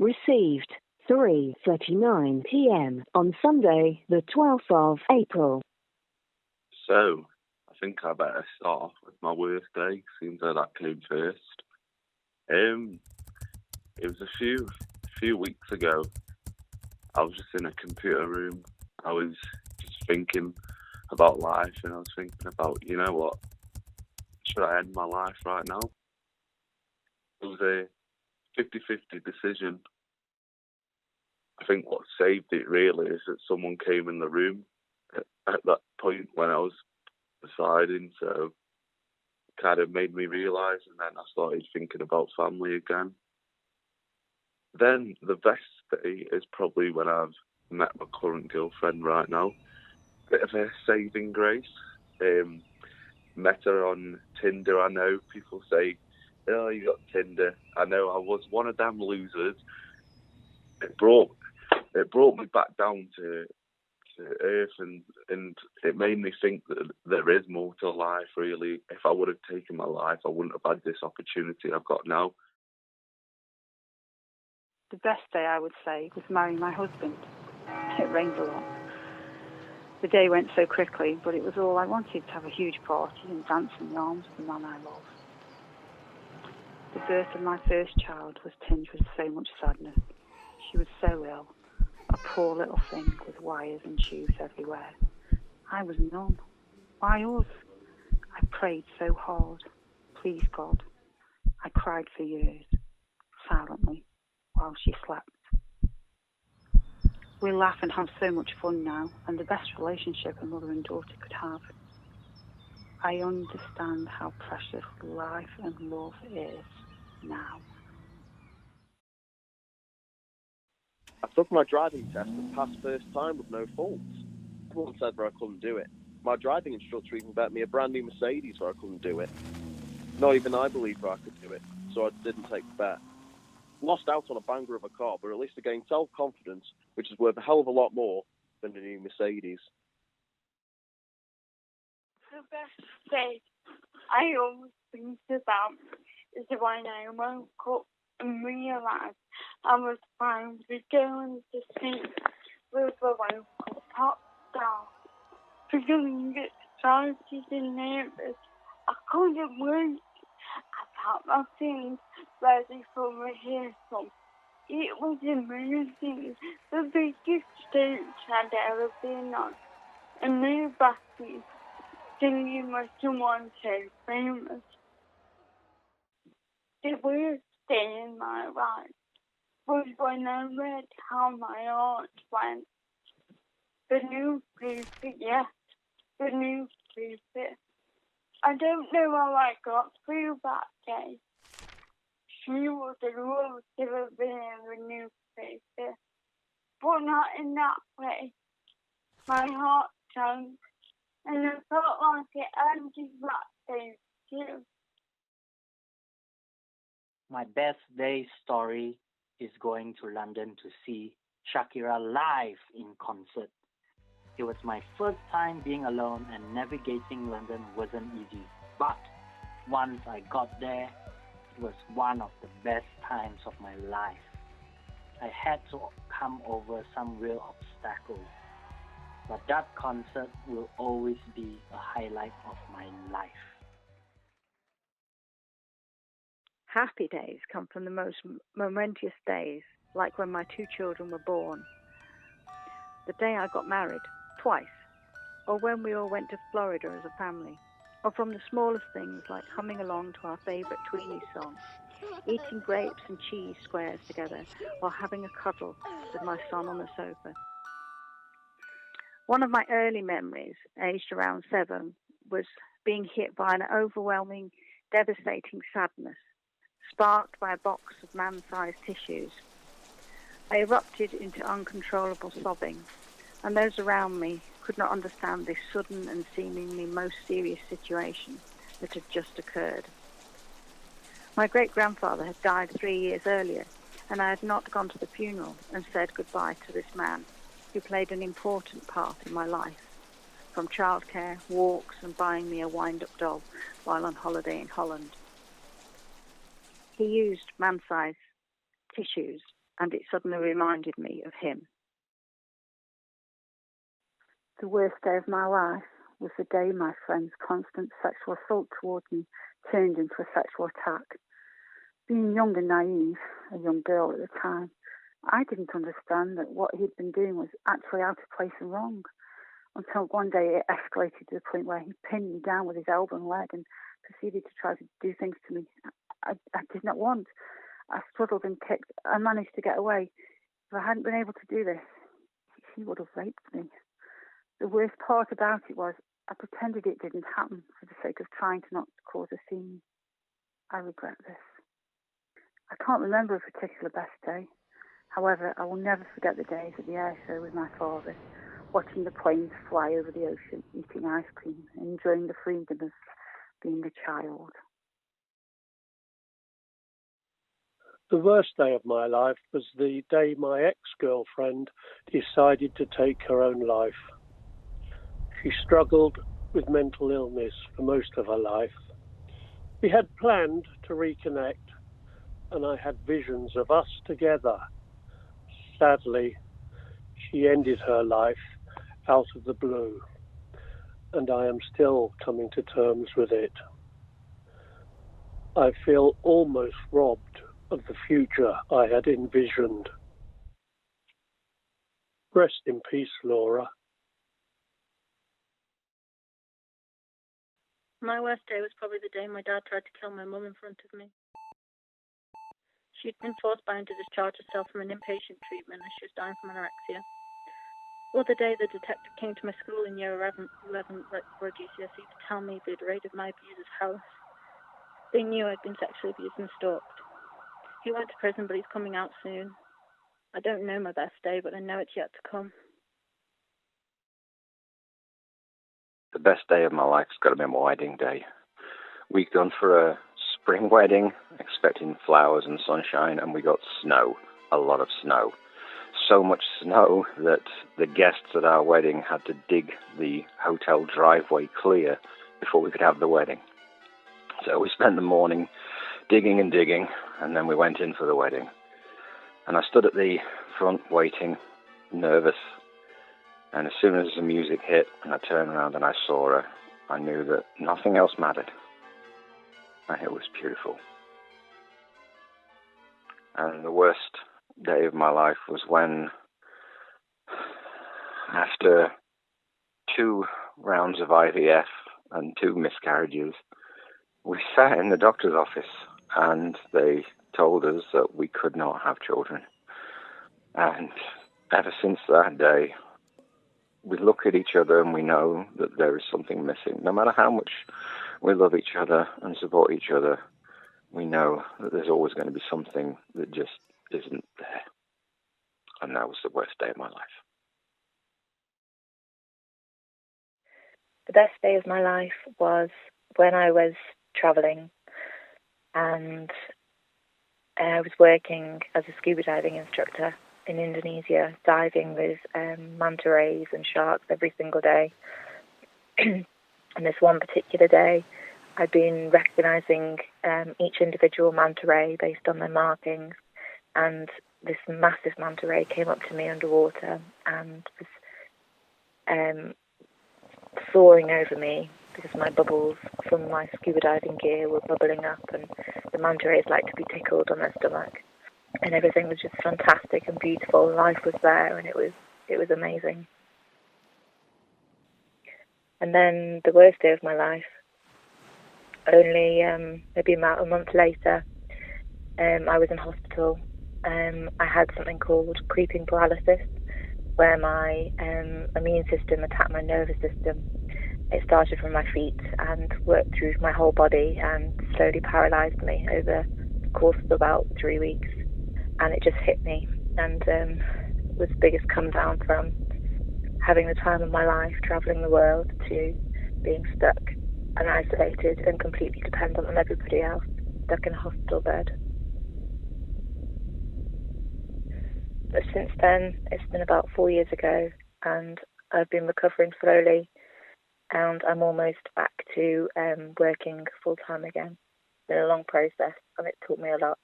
Received 3:39 p.m. on Sunday, the 12th of April. So, I think I better start off with my worst day, seems like that came first. It was a few weeks ago. I was just in a computer room. I was just thinking about life, and I was thinking about, you know what, should I end my life right now? It was a 50-50 decision. I think what saved it really is that someone came in the room at that point when I was deciding, so it kind of made me realise, and then I started thinking about family again. Then the best day is probably when I've met my current girlfriend right now. Bit of a saving grace. Met her on Tinder. I know people say, "Oh, you got Tinder." I know I was one of them losers. It brought me back down to earth, and it made me think that there is more to life. Really, if I would have taken my life, I wouldn't have had this opportunity I've got now. The best day, I would say, was marrying my husband. It rained a lot. The day went so quickly, but it was all I wanted, to have a huge party and dance in the arms of the man I love. The birth of my first child was tinged with so much sadness. She was so ill, a poor little thing with wires and tubes everywhere. I was numb. Why us? I prayed so hard. Please, God. I cried for years, silently, while she slept. We laugh and have so much fun now, and the best relationship a mother and daughter could have. I understand how precious life and love is now. I took my driving test and passed first time with no faults. Everyone said that I couldn't do it. My driving instructor even bet me a brand new Mercedes where I couldn't do it. Not even I believed that I could do it, so I didn't take the bet. Lost out on a banger of a car, but at least I gained self-confidence, which is worth a hell of a lot more than a new Mercedes. The best day I always think about is when I woke up and realised I was finally going to sleep with a local pop star. Feeling excited and nervous, I couldn't wait. I got my things ready for rehearsal. It was amazing, the biggest stage I'd ever been on. And nobody singing with someone so famous. The worst day in my life was when I read how my aunt went. The newspaper, yes, the newspaper. I don't know how I got through that day. She would have loved to have been in the newspaper, but not in that way. My heart sank, and I felt like it ended that day too. My best day story is going to London to see Shakira live in concert. It was my first time being alone, and navigating London wasn't easy. But once I got there, it was one of the best times of my life. I had to come over some real obstacles, but that concert will always be a highlight of my life. Happy days come from the most momentous days, like when my 2 children were born, the day I got married, twice, or when we all went to Florida as a family, or from the smallest things like humming along to our favourite Tweenie song, eating grapes and cheese squares together, or having a cuddle with my son on the sofa. One of my early memories, aged around 7, was being hit by an overwhelming, devastating sadness, sparked by a box of man-sized tissues. I erupted into uncontrollable sobbing, and those around me could not understand this sudden and seemingly most serious situation that had just occurred. My great-grandfather had died 3 years earlier, and I had not gone to the funeral and said goodbye to this man who played an important part in my life, from childcare, walks, and buying me a wind-up dog while on holiday in Holland. He used man-sized tissues and it suddenly reminded me of him. The worst day of my life was the day my friend's constant sexual assault towards me turned into a sexual attack. Being young and naive, a young girl at the time, I didn't understand that what he'd been doing was actually out of place and wrong, until one day it escalated to the point where he pinned me down with his elbow and leg and proceeded to try to do things to me I did not want. I struggled and kicked. I managed to get away. If I hadn't been able to do this, he would have raped me. The worst part about it was I pretended it didn't happen for the sake of trying to not cause a scene. I regret this. I can't remember a particular best day. However, I will never forget the days at the air show with my father, watching the planes fly over the ocean, eating ice cream, and enjoying the freedom of being a child. The worst day of my life was the day my ex-girlfriend decided to take her own life. She struggled with mental illness for most of her life. We had planned to reconnect, and I had visions of us together. Sadly, she ended her life out of the blue, and I am still coming to terms with it. I feel almost robbed of the future I had envisioned. Rest in peace, Laura. My worst day was probably the day my dad tried to kill my mum in front of me. She'd been forced by him to discharge herself from an inpatient treatment as she was dying from anorexia. Or the day the detective came to my school in year 11 for a GCSE to tell me they'd raided my abuser's house. They knew I'd been sexually abused and stalked. He went to prison, but he's coming out soon. I don't know my best day, but I know it's yet to come. The best day of my life's got to be my wedding day. We'd gone for a spring wedding, expecting flowers and sunshine, and we got snow, a lot of snow. So much snow that the guests at our wedding had to dig the hotel driveway clear before we could have the wedding. So we spent the morning digging and digging, and then we went in for the wedding. And I stood at the front waiting, nervous. And as soon as the music hit and I turned around and I saw her, I knew that nothing else mattered. And it was beautiful. And the worst day of my life was when, after 2 rounds of IVF and 2 miscarriages, we sat in the doctor's office and they told us that we could not have children. And ever since that day, we look at each other and we know that there is something missing. No matter how much we love each other and support each other, we know that there's always going to be something that just isn't there. And that was the worst day of my life. The best day of my life was when I was travelling and I was working as a scuba diving instructor in Indonesia, diving with manta rays and sharks every single day. And this one particular day, I'd been recognising each individual manta ray based on their markings, and this massive manta ray came up to me underwater and was soaring over me because my bubbles from my scuba diving gear were bubbling up, and the manta rays like to be tickled on their stomach. And everything was just fantastic and beautiful. Life was there, and it was amazing. And then the worst day of my life, only maybe about a month later, I was in hospital. I had something called creeping paralysis, where my immune system attacked my nervous system. It started from my feet and worked through my whole body and slowly paralysed me over the course of about 3 weeks. And it just hit me, and was the biggest come down from having the time of my life, travelling the world, to being stuck and isolated and completely dependent on everybody else, stuck in a hospital bed. But since then, it's been about 4 years ago, and I've been recovering slowly, and I'm almost back to working full-time again. It's been a long process, and it taught me a lot.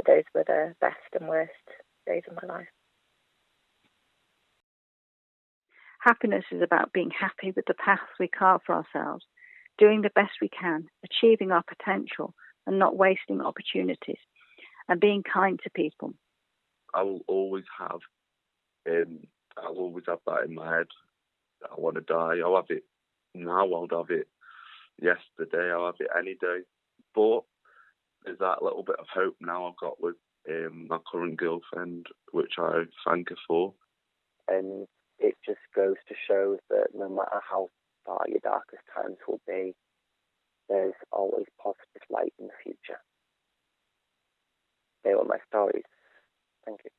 But those were the best and worst days of my life. Happiness is about being happy with the path we carve for ourselves, doing the best we can, achieving our potential and not wasting opportunities, and being kind to people. I will always have that in my head. I want to die. I'll have it now. I'll have it yesterday. I'll have it any day. But there's that little bit of hope now I've got with my current girlfriend, which I thank her for. And it just goes to show that no matter how far your darkest times will be, there's always positive light in the future. They were my stories. Thank you.